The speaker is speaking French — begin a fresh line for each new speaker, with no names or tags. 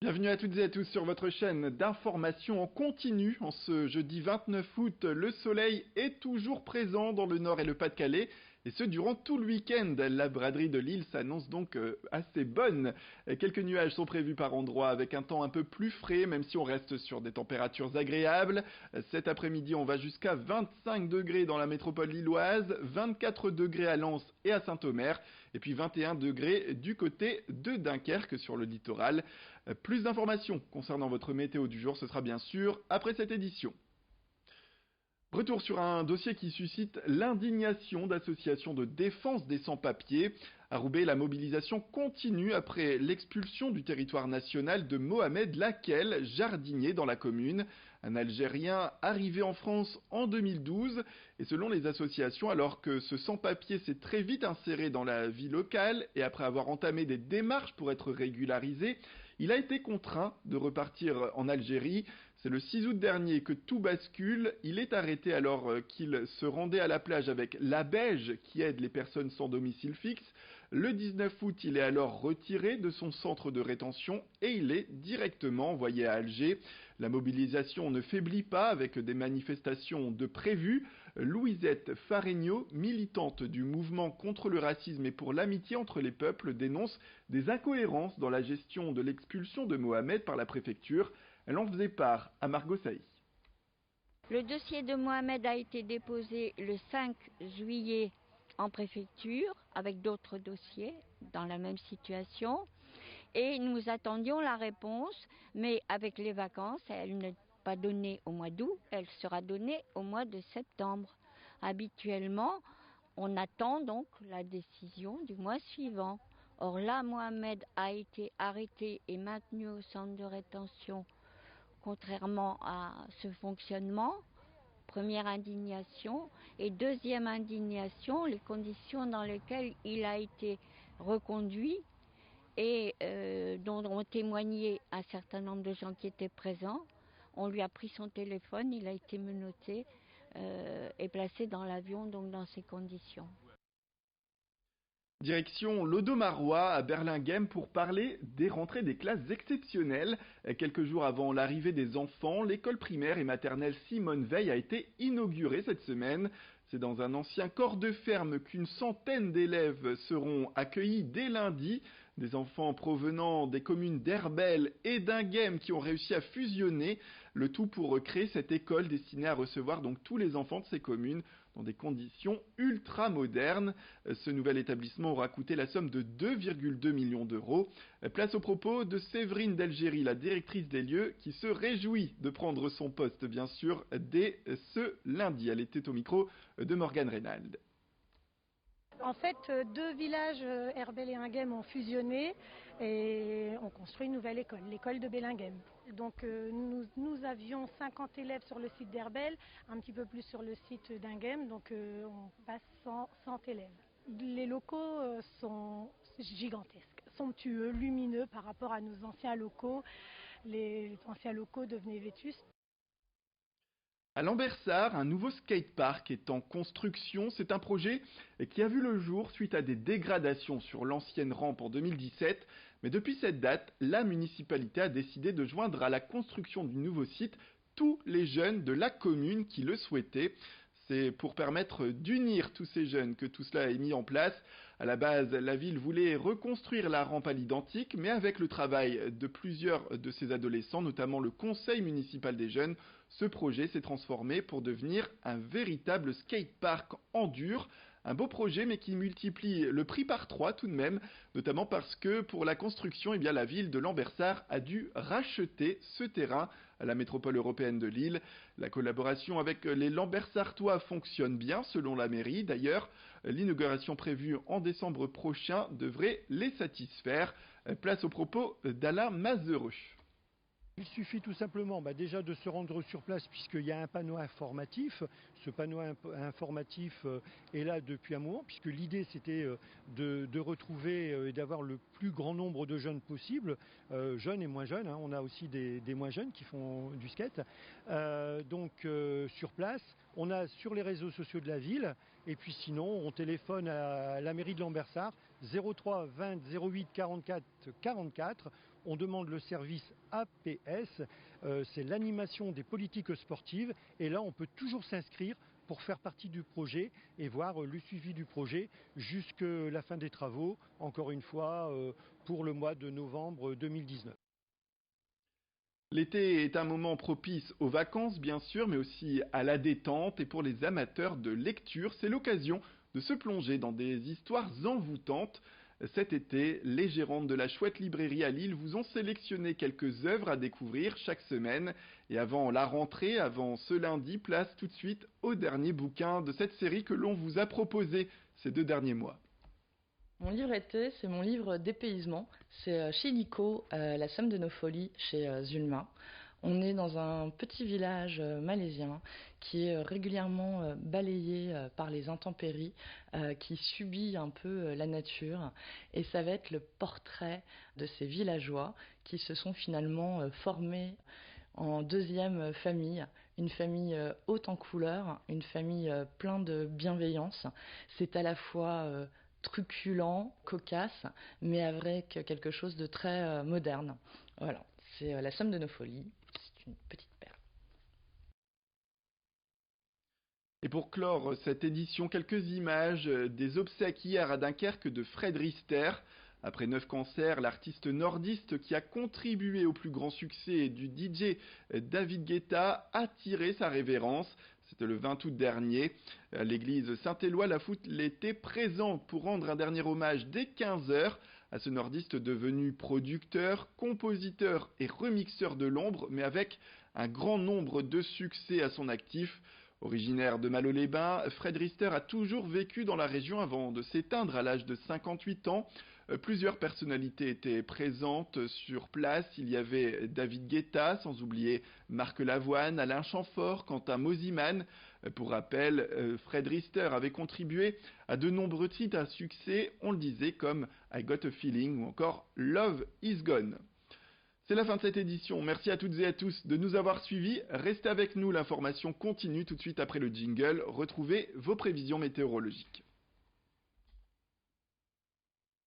Bienvenue à toutes et à tous sur votre chaîne d'information en continu. En ce jeudi 29 août, le soleil est toujours présent dans le Nord et le Pas-de-Calais, et ce durant tout le week-end. La braderie de Lille s'annonce donc assez bonne. Quelques nuages sont prévus par endroits avec un temps un peu plus frais, même si on reste sur des températures agréables. Cet après-midi, on va jusqu'à 25 degrés dans la métropole lilloise, 24 degrés à Lens et à Saint-Omer, et puis 21 degrés du côté de Dunkerque sur le littoral. Plus d'informations concernant votre météo du jour, ce sera bien sûr après cette édition. Retour sur un dossier qui suscite l'indignation d'associations de défense des sans-papiers. À Roubaix, la mobilisation continue après l'expulsion du territoire national de Mohamed Lakel, jardinier dans la commune. Un Algérien arrivé en France en 2012. Et selon les associations, alors que ce sans-papier s'est très vite inséré dans la vie locale et après avoir entamé des démarches pour être régularisé, il a été contraint de repartir en Algérie. C'est le 6 août dernier que tout bascule. Il est arrêté alors qu'il se rendait à la plage avec l'ABEJ qui aide les personnes sans domicile fixe. Le 19 août, il est alors retiré de son centre de rétention et il est directement envoyé à Alger. La mobilisation ne faiblit pas avec des manifestations de prévues. Louisette Faregno, militante du mouvement contre le racisme et pour l'amitié entre les peuples, dénonce des incohérences dans la gestion de l'expulsion de Mohamed par la préfecture. Elle en faisait part à Margot Saï.
Le dossier de Mohamed a été déposé le 5 juillet en préfecture avec d'autres dossiers dans la même situation et nous attendions la réponse, mais avec les vacances, elle n'est pas donnée au mois d'août, elle sera donnée au mois de septembre. Habituellement, on attend donc la décision du mois suivant. Or là, Mohamed a été arrêté et maintenu au centre de rétention contrairement à ce fonctionnement. Première indignation. Et deuxième indignation, les conditions dans lesquelles il a été reconduit et dont ont témoigné un certain nombre de gens qui étaient présents. On lui a pris son téléphone, il a été menotté et placé dans l'avion donc dans ces conditions.
Direction l'Odomarois à Berlinghem pour parler des rentrées des classes exceptionnelles. Quelques jours avant l'arrivée des enfants, l'école primaire et maternelle Simone Veil a été inaugurée cette semaine. C'est dans un ancien corps de ferme qu'une centaine d'élèves seront accueillis dès lundi. Des enfants provenant des communes d'Herbel et d'Inghem qui ont réussi à fusionner, le tout pour créer cette école destinée à recevoir donc tous les enfants de ces communes dans des conditions ultra modernes. Ce nouvel établissement aura coûté la somme de 2,2 millions d'euros. Place aux propos de Séverine d'Algérie, la directrice des lieux, qui se réjouit de prendre son poste, bien sûr, dès ce lundi. Elle était au micro de Morgane Reynald.
En fait, deux villages, Herbel et Inghem, ont fusionné et ont construit une nouvelle école, l'école de Belinghem. Donc nous avions 50 élèves sur le site d'Herbel, un petit peu plus sur le site d'Inghem, donc on passe 100 élèves. Les locaux sont gigantesques, somptueux, lumineux par rapport à nos anciens locaux. Les anciens locaux devenaient vétustes.
À Lambersart, un nouveau skatepark est en construction. C'est un projet qui a vu le jour suite à des dégradations sur l'ancienne rampe en 2017. Mais depuis cette date, la municipalité a décidé de joindre à la construction du nouveau site tous les jeunes de la commune qui le souhaitaient. C'est pour permettre d'unir tous ces jeunes que tout cela est mis en place. À la base, la ville voulait reconstruire la rampe à l'identique, mais avec le travail de plusieurs de ces adolescents, notamment le conseil municipal des jeunes, ce projet s'est transformé pour devenir un véritable skatepark en dur. Un beau projet mais qui multiplie le prix par 3 tout de même, notamment parce que pour la construction, eh bien, la ville de Lambersart a dû racheter ce terrain à la métropole européenne de Lille. La collaboration avec les Lambersartois fonctionne bien selon la mairie. D'ailleurs, l'inauguration prévue en décembre prochain devrait les satisfaire. Place aux propos d'Alain Mazereux.
Il suffit tout simplement déjà de se rendre sur place puisqu'il y a un panneau informatif. Ce panneau informatif est là depuis un moment puisque l'idée c'était de retrouver et d'avoir le plus grand nombre de jeunes possible, jeunes et moins jeunes. On a aussi des moins jeunes qui font du skate. Sur place, on a sur les réseaux sociaux de la ville et puis sinon on téléphone à la mairie de Lambersart 03 20 08 44 44. on demande le service APS, c'est l'animation des politiques sportives, et là on peut toujours s'inscrire pour faire partie du projet et voir le suivi du projet jusqu'à la fin des travaux, encore une fois, pour le mois de novembre 2019.
L'été est un moment propice aux vacances, bien sûr, mais aussi à la détente. Et pour les amateurs de lecture, c'est l'occasion de se plonger dans des histoires envoûtantes. Cet été, les gérantes de la Chouette Librairie à Lille vous ont sélectionné quelques œuvres à découvrir chaque semaine. Et avant la rentrée, avant ce lundi, place tout de suite au dernier bouquin de cette série que l'on vous a proposé ces 2 derniers mois.
Mon livre été, c'est mon livre dépaysement. C'est Chilico, La somme de nos folies, chez Zulma. On est dans un petit village malaisien qui est régulièrement balayé par les intempéries, qui subit un peu la nature. Et ça va être le portrait de ces villageois qui se sont finalement formés en deuxième famille, une famille haute en couleurs, une famille pleine de bienveillance. C'est à la fois truculent, cocasse, mais avec quelque chose de très moderne. Voilà, c'est La somme de nos folies, c'est une petite perle.
Et pour clore cette édition, quelques images des obsèques hier à Dunkerque de Fred Rister. Après 9 concerts, l'artiste nordiste qui a contribué au plus grand succès du DJ David Guetta a tiré sa révérence. C'était le 20 août dernier. L'église Saint-Éloi-la-Foot était présente pour rendre un dernier hommage dès 15h à ce nordiste devenu producteur, compositeur et remixeur de l'ombre, mais avec un grand nombre de succès à son actif. Originaire de Malo-les-Bains, Fred Rister a toujours vécu dans la région avant de s'éteindre à l'âge de 58 ans. Plusieurs personnalités étaient présentes sur place. Il y avait David Guetta, sans oublier Marc Lavoine, Alain Chamfort, Quentin Mosiman. Pour rappel, Fred Rister avait contribué à de nombreux titres à succès, on le disait, comme I Got a Feeling ou encore Love is Gone. C'est la fin de cette édition. Merci à toutes et à tous de nous avoir suivis. Restez avec nous, l'information continue tout de suite après le jingle. Retrouvez vos prévisions météorologiques.